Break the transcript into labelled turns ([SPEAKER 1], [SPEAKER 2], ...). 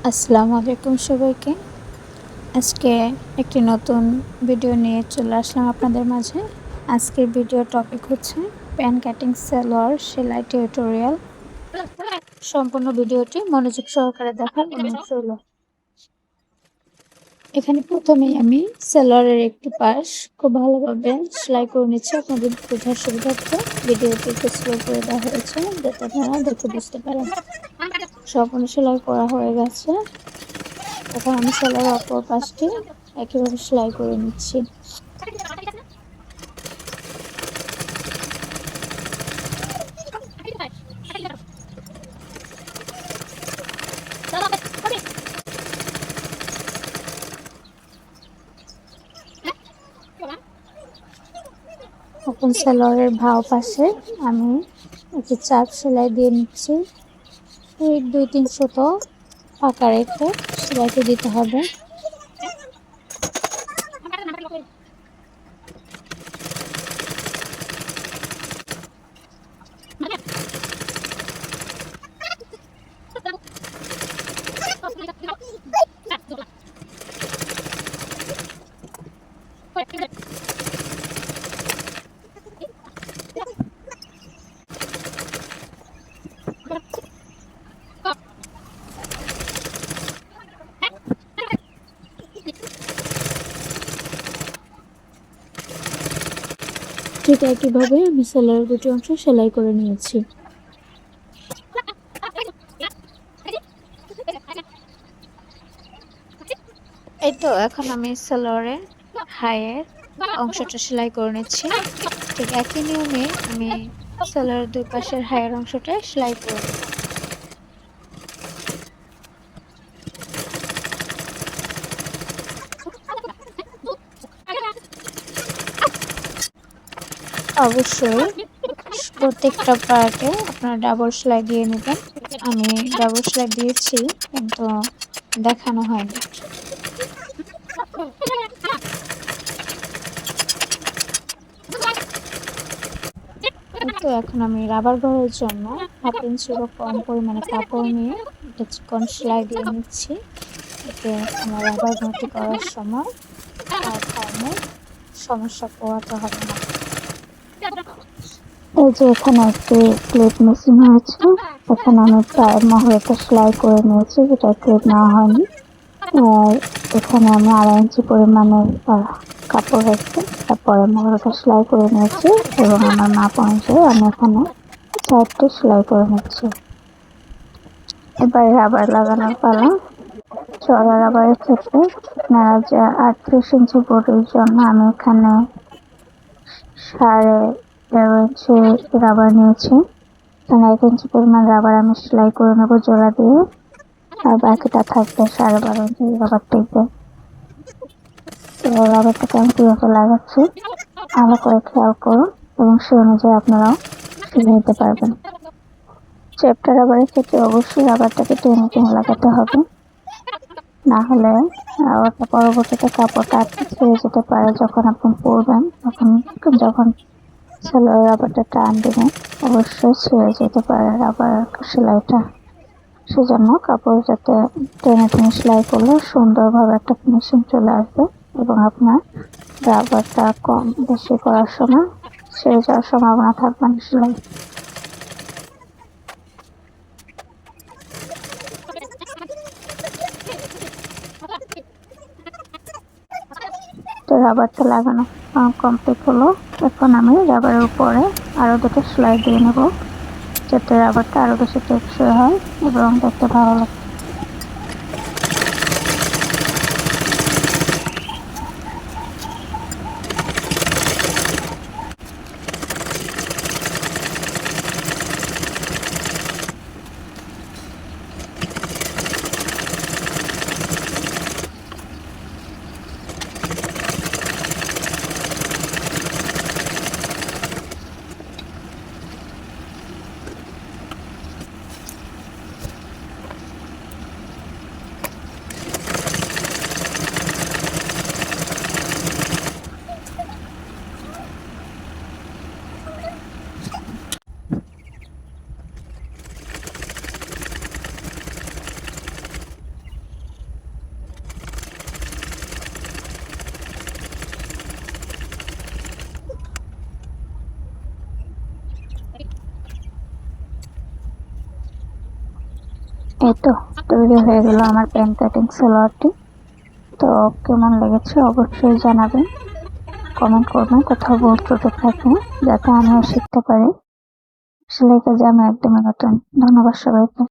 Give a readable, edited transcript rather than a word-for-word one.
[SPEAKER 1] আসসালামু আলাইকুম সবাইকে। আজকে একটি নতুন ভিডিও নিয়ে চলে আসলাম আপনাদের মাঝে। আজকের ভিডিও টপিক হচ্ছে প্যান কাটিং সালোয়ার সেলাই টিউটোরিয়াল। সম্পূর্ণ ভিডিওটি মনোযোগ সহকারে দেখার অনুরোধ রইল। এখানে প্রথমেই আমি সালোয়ারের একটি পাশ খুব ভালোভাবে সেলাই করে নিচ্ছি। আপনাদের বোঝার সুবিধার্থে ভিডিওটি একটু স্লো করে দেওয়া হয়েছে যাতে আপনারা দেখে বুঝতে পারেন। সম্পূর্ণ সেলাই করা হয়ে গেছে। এখন আমি সেলাইয়ের অপর পাশটি একইভাবে সেলাই করে নিচ্ছি। এখন সেলাইয়ের ভাও পাশে আমি একটি চাপ সেলাই দিয়ে নিচ্ছি। 2-3 সুতো ফাঁকা রেখে সেলাইটি দিতে হবে। ঠিক একইভাবে আমি সেলাইয়ের দুটি অংশ সেলাই করে নিয়েছি। এই তো এখন আমি সেলাইয়ের হাইয়ের অংশটা সেলাই করে নিচ্ছি। ঠিক একই নিয়মে আমি সেলাইয়ের দুই পাশের হাইয়ের অংশটা সেলাই করে নেব। অবশ্যই প্রত্যেকটা পার্টে আপনারা ডাবল সেলাই দিয়ে নেবেন। আমি ডাবল সেলাই দিয়েছি কিন্তু দেখানো হয়নি। তো এখন আমি রাবার ঘরের জন্য 1/2 ইঞ্চিরও কম পরিমাণে কাপড় নিয়ে একটা চিকন সেলাই দিয়ে নিচ্ছি। এতে আমার রাবার ঘরটি করার সময় আর টাইমের সমস্যা পোহাতে হবে না। এই যে এখানে একটি ক্লিপ মেশিন হয়েছে। এখানে আমি প্রায় মহড়াটা সেলাই করে নিয়েছি, যেটা ক্লিপ নেওয়া হয়নি। আর এখানে আমি 2.5 ইঞ্চি পরিমাণের কাপড় রেখে তারপরে মহড়াটা সেলাই করে নিয়েছি এবং আমার মাপ অনুযায়ী আমি এখানে সাইডটি সেলাই করে নিচ্ছি। এবার রাবার লাগানোর পালা। চড়া রাবারের ক্ষেত্রে আপনারা যে 38 ইঞ্চি বোর্ডের জন্য আমি এখানে 13.5 ইঞ্চি রাবার নিয়েছি। 1 ইঞ্চি পরিমাণ রাবার আমি সেলাই করে নেব জোড়া দিয়ে, আর বাকিটা থাকবে 12.5 ইঞ্চি রাবার টিকবে। তো রাবারটাকে আমি কীভাবে লাগাচ্ছি ভালো করে খেয়াল করুন এবং সে অনুযায়ী আপনারাও শিখে নিতে পারবেন। চ্যাপ্টা রাবারের ক্ষেত্রে অবশ্যই রাবারটাকে টেনে টেনে লাগাতে হবে, না হলে রাবারটা পরবর্তীতে কাপড়টা আটকে ছিঁড়ে যেতে পারে। যখন আপনি পরবেন যখন সেলাই রাবারটা টান দেবেন অবশ্যই ছিঁড়ে যেতে পারে রাবার সেলাইটা। সেজন্য কাপড় যাতে টেনে টেনে সেলাই করলে সুন্দরভাবে একটা ফিনিশিং চলে আসবে এবং আপনার রাবারটা কম বেশি করার সময় ছিঁড়ে যাওয়ার সম্ভাবনা থাকবে না সেলাই। তো রাবারটা লাগানো কমপ্লিট হলো। এখন আমি রাবারের উপরে আরো দুটো সেলাই দিয়ে নেব যাতে রাবারটা আরো বেশি টেকসই হয় এবং দেখতে ভালো লাগে। এই তো তৈরি হয়ে গেল আমার পেন কাটিং সালোয়ারটি। তো কেমন লেগেছে অবশ্যই জানাবেন, কমেন্ট করবেন, কোথাও ভুল ত্রুটি থাকে যাতে আমিও শিখতে পারি। সেলাই কাজে আমি একদমই নতুন। ধন্যবাদ সবাইকে।